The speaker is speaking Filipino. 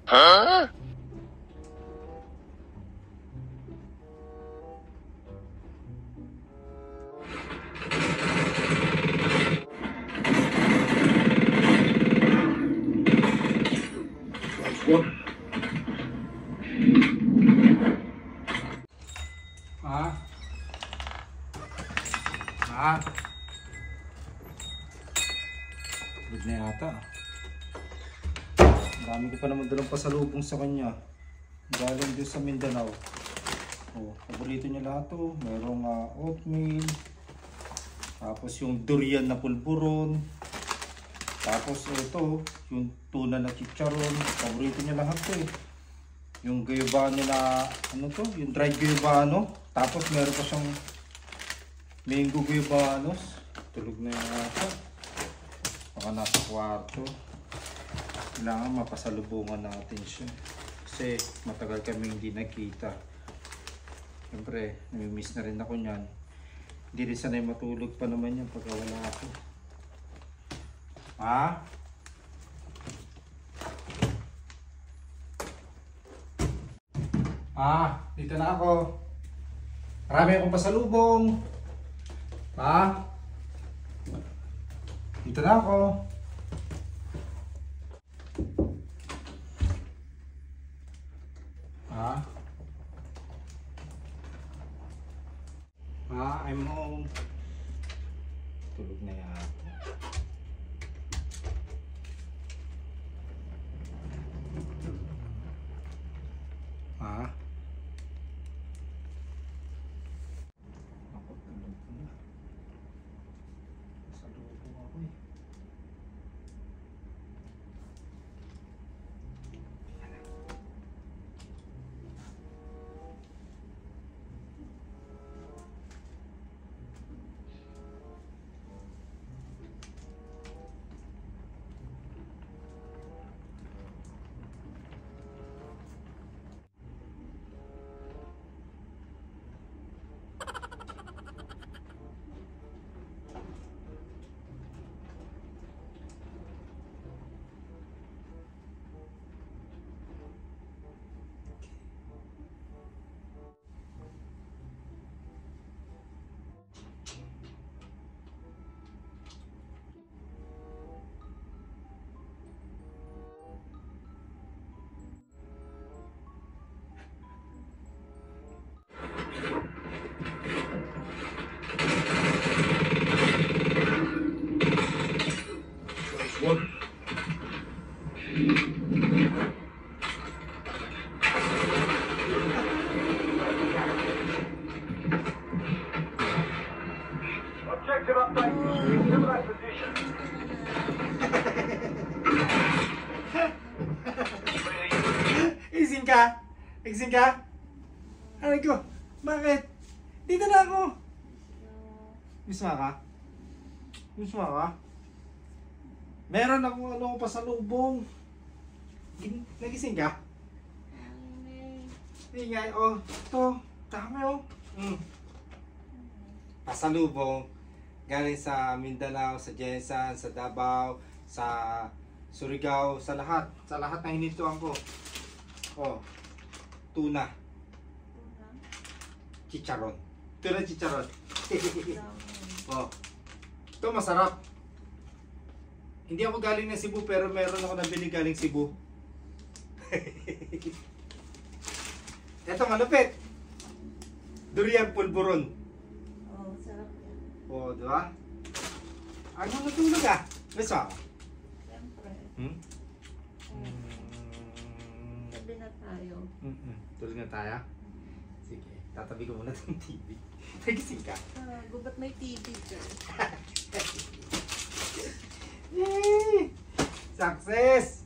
Huh? Good na yata. Dami ko pa naman dalang pasalubong sa kanya. Galing din sa Mindanao. Oh, paborito niya lahat to. Merong oatmeal. Tapos yung durian na pulburon. Tapos ito, yung tuna na chicharon. Paborito niya lahat to eh. Yung guyabano na, ano to? Yung dried guyabano. Tapos meron pa siyang mango guyabanos. Tulog na yata. Baka nasa kwarto. Kailangan mapasalubungan natin siya. Kasi matagal kami hindi nakita. Siyempre, namimiss na rin ako niyan. Hindi rin sanay matulog pa naman yan pagka wala ako. Ha? Dito na ako. Marami akong pasalubong. Dito na ako. I'm home. Tulog na yata. Ako tulog na. Pasalubong ako eh. Objective update. Similar position. Gising ka? Gising ka? Aray ko, bakit? Dito na ako. Gusto ka? Gusto ka? Meron akong pasalubong. Nagising ka? Ingay, oh. Ito, dami oh. Pasalubong. Galing sa Mindanao, sa Jensan, sa Davao, sa Surigao, sa lahat. Sa lahat na hinituan ko. Oh, tuna. Chicharon. Tuna chicharon. Oh. Ito masarap. Hindi ako galing ng Cebu pero meron ako nabili galing Cebu. Ito malupit. Durian pulburon. Oh, sarap yan. Oh, di ba? Ano natulog ah? Gusto ako? Siyempre. Sabi na tayo. Tulog na tayo? Sige, tatabi ko muna itong TV. Nagising ka? Ba't may TV dyan? Yay! Success!